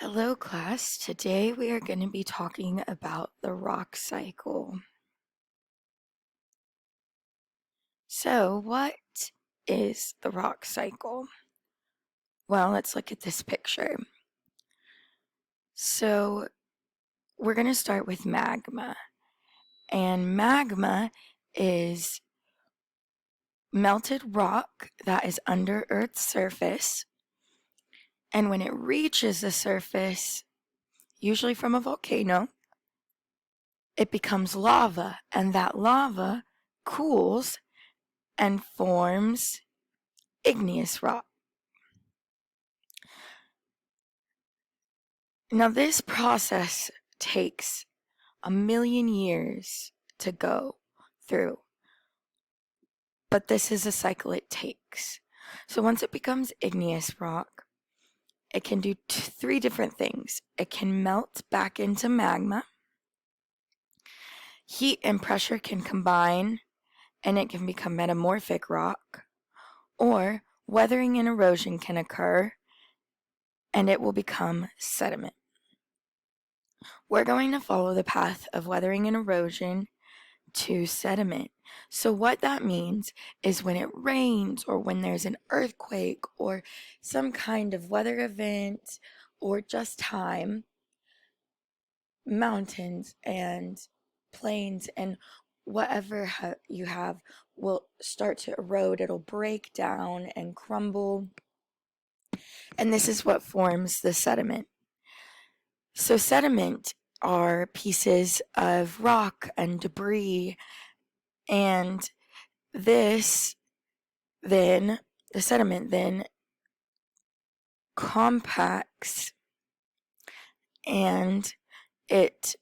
Hello, class. Today we are going to be talking about the rock cycle. So, what is the rock cycle? Well, let's look at this picture. So, we're going to start with magma. And magma is melted rock that is under Earth's surface. And when it reaches the surface, usually from a volcano, it becomes lava. And that lava cools and forms igneous rock. Now, this process takes a million years to go through, but this is a cycle it takes. So once it becomes igneous rock, it can do three different things. It can melt back into magma, heat and pressure can combine, and it can become metamorphic rock, or weathering and erosion can occur, and it will become sediment. We're going to follow the path of weathering and erosion to sediment. So what that means is when it rains or when there's an earthquake or some kind of weather event or just time, mountains and plains and whatever you have will start to erode. It'll break down and crumble. And this is what forms the sediment. So sediment are pieces of rock and debris, and this then, the sediment then compacts and it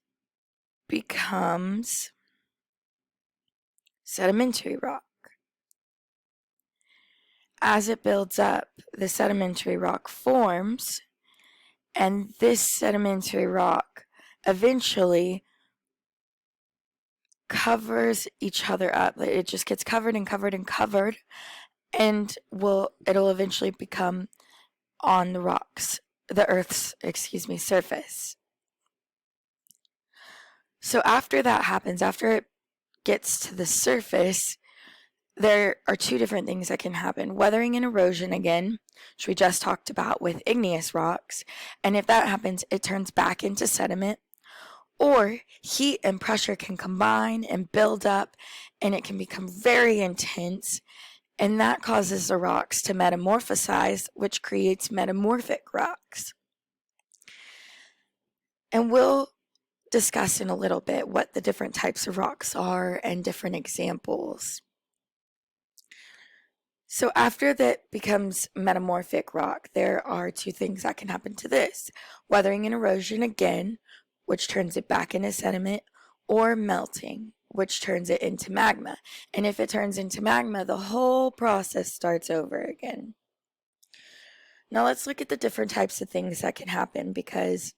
becomes sedimentary rock. As it builds up, the sedimentary rock forms, and this sedimentary rock eventually covers each other up. It just gets covered and covered and covered, and it'll eventually become on the Earth's surface. So after that happens, after it gets to the surface, there are two different things that can happen. Weathering and erosion again, which we just talked about with igneous rocks, and if that happens, it turns back into sediment, or heat and pressure can combine and build up, and it can become very intense, and that causes the rocks to metamorphosize, which creates metamorphic rocks. And we'll discuss in a little bit what the different types of rocks are and different examples. So after that becomes metamorphic rock, there are two things that can happen to this. Weathering and erosion again, which turns it back into sediment, or melting, which turns it into magma. And if it turns into magma, the whole process starts over again. Now let's look at the different types of things that can happen because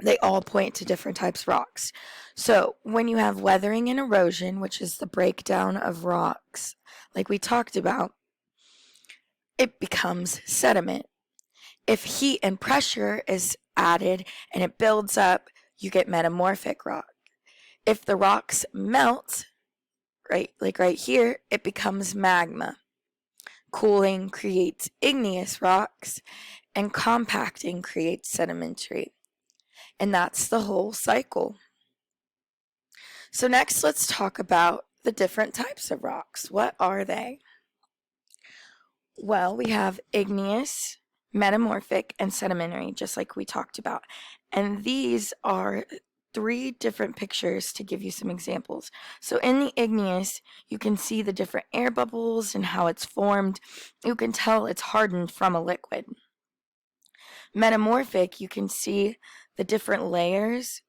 they all point to different types of rocks. So when you have weathering and erosion, which is the breakdown of rocks, like we talked about, it becomes sediment. If heat and pressure is added and it builds up, you get metamorphic rock. If the rocks melt, like right here, it becomes magma. Cooling creates igneous rocks, and compacting creates sedimentary. And that's the whole cycle. So next, let's talk about the different types of rocks. What are they? Well, we have igneous, metamorphic, and sedimentary, just like we talked about. And these are three different pictures to give you some examples. So in the igneous, you can see the different air bubbles and how it's formed. You can tell it's hardened from a liquid. Metamorphic, you can see the different layers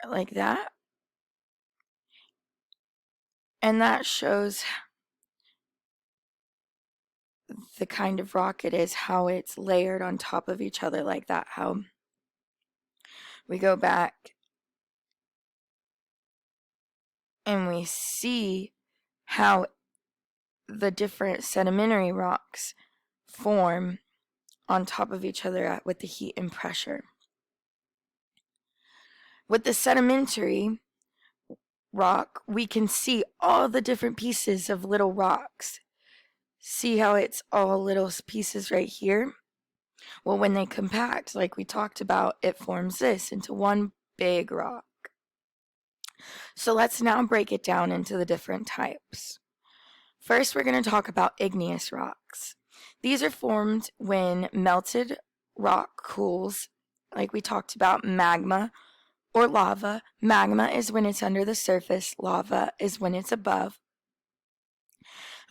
like that. And that shows the kind of rock it is, how it's layered on top of each other like that, how we go back and we see how the different sedimentary rocks form on top of each other with the heat and pressure. With the sedimentary rock, we can see all the different pieces of little rocks. See how it's all little pieces right here? Well, when they compact, like we talked about, it forms this into one big rock. So let's now break it down into the different types. First, we're going to talk about igneous rocks. These are formed when melted rock cools, like we talked about magma or lava. Magma is when it's under the surface, lava is when it's above.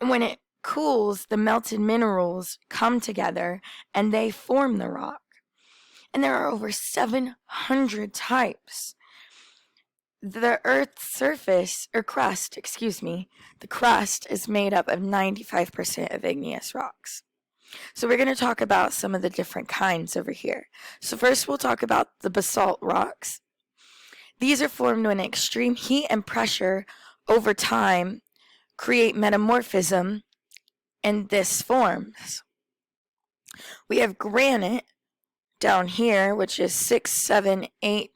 And when it cools, the melted minerals come together and they form the rock. And there are over 700 types. The Earth's surface, or crust, the crust is made up of 95% of igneous rocks. So we're going to talk about some of the different kinds over here. So first we'll talk about the basalt rocks. These are formed when extreme heat and pressure over time create metamorphism, and this forms. We have granite down here, which is 6, 7, 8,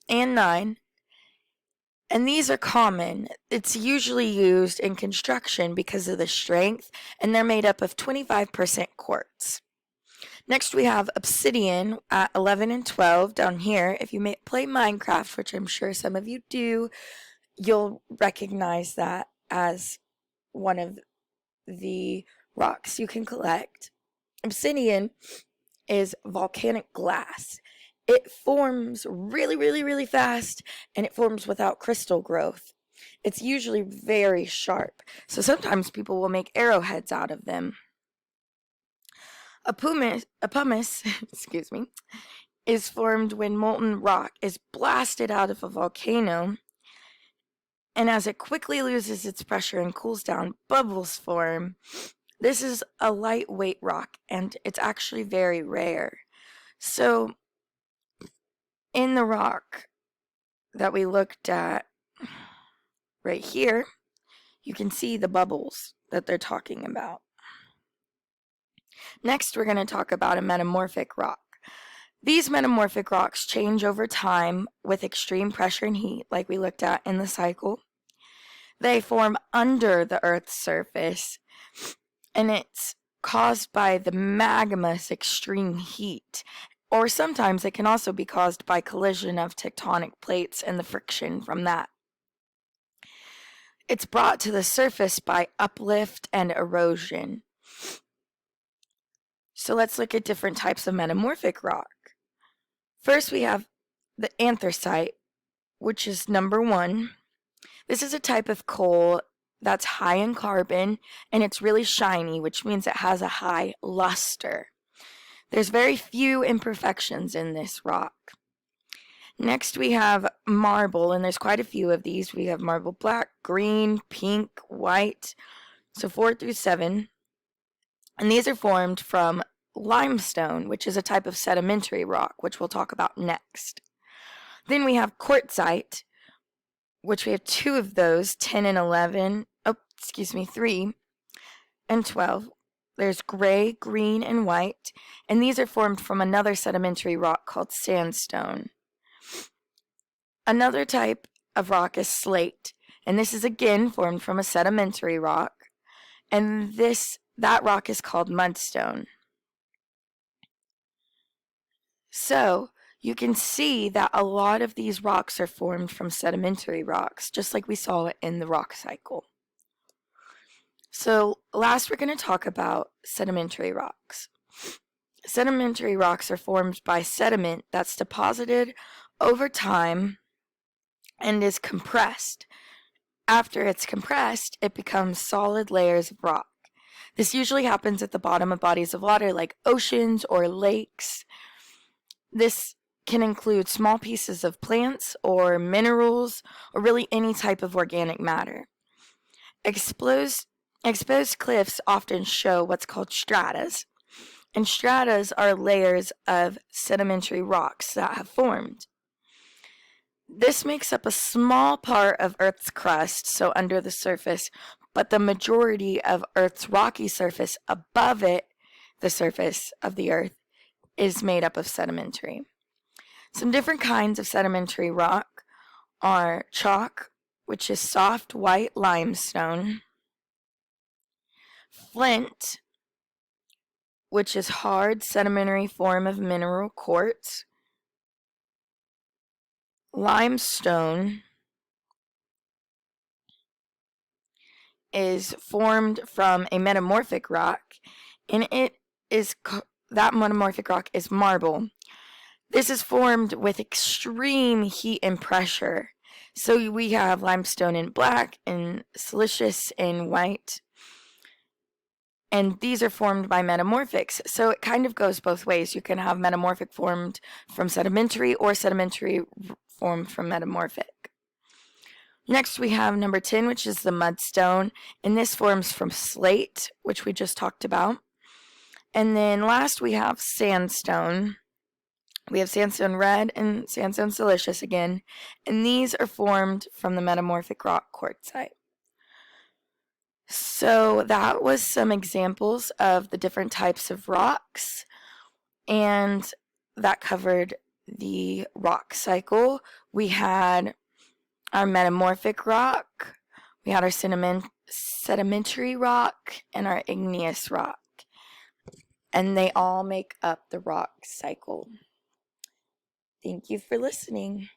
and 9. And these are common. It's usually used in construction because of the strength, and they're made up of 25% quartz. Next we have obsidian at 11 and 12 down here. If you play Minecraft, which I'm sure some of you do, you'll recognize that as one of the rocks you can collect. Obsidian is volcanic glass. It forms really, really, really fast, and it forms without crystal growth. It's usually very sharp, so sometimes people will make arrowheads out of them. A pumice is formed when molten rock is blasted out of a volcano, and as it quickly loses its pressure and cools down, bubbles form. This is a lightweight rock, and it's actually very rare. So in the rock that we looked at right here, you can see the bubbles that they're talking about. Next, we're going to talk about a metamorphic rock. These metamorphic rocks change over time with extreme pressure and heat, like we looked at in the cycle. They form under the Earth's surface, and it's caused by the magma's extreme heat. Or sometimes it can also be caused by collision of tectonic plates and the friction from that. It's brought to the surface by uplift and erosion. So let's look at different types of metamorphic rock. First we have the anthracite, which is number 1. This is a type of coal that's high in carbon, and it's really shiny, which means it has a high luster. There's very few imperfections in this rock. Next we have marble, and there's quite a few of these. We have marble black, green, pink, white, so 4 through 7. And these are formed from limestone, which is a type of sedimentary rock, which we'll talk about next. Then we have quartzite, which we have 2 of those, 10 and 11, 3 and 12. There's gray, green, and white, and these are formed from another sedimentary rock called sandstone. Another type of rock is slate, and this is again formed from a sedimentary rock, and that rock is called mudstone. So you can see that a lot of these rocks are formed from sedimentary rocks, just like we saw in the rock cycle. So last we're going to talk about sedimentary rocks. Sedimentary rocks are formed by sediment that's deposited over time and is compressed. After it's compressed, it becomes solid layers of rock. This usually happens at the bottom of bodies of water like oceans or lakes. This can include small pieces of plants or minerals or really any type of organic matter. Exposed cliffs often show what's called stratas, and stratas are layers of sedimentary rocks that have formed. This makes up a small part of Earth's crust, so under the surface, but the majority of Earth's rocky surface above it, the surface of the earth is made up of sedimentary. Some different kinds of sedimentary rock are chalk, which is soft white limestone, flint, which is hard sedimentary form of mineral quartz, limestone is formed from a metamorphic rock, and that metamorphic rock is marble. This is formed with extreme heat and pressure. So we have limestone in black and siliceous in white. And these are formed by metamorphics. So it kind of goes both ways. You can have metamorphic formed from sedimentary or sedimentary formed from metamorphic. Next we have number 10, which is the mudstone. And this forms from slate, which we just talked about. And then last we have sandstone. We have sandstone red and sandstone siliceous again, and these are formed from the metamorphic rock quartzite. So that was some examples of the different types of rocks, and that covered the rock cycle. We had our metamorphic rock, we had our sedimentary rock, and our igneous rock, and they all make up the rock cycle. Thank you for listening.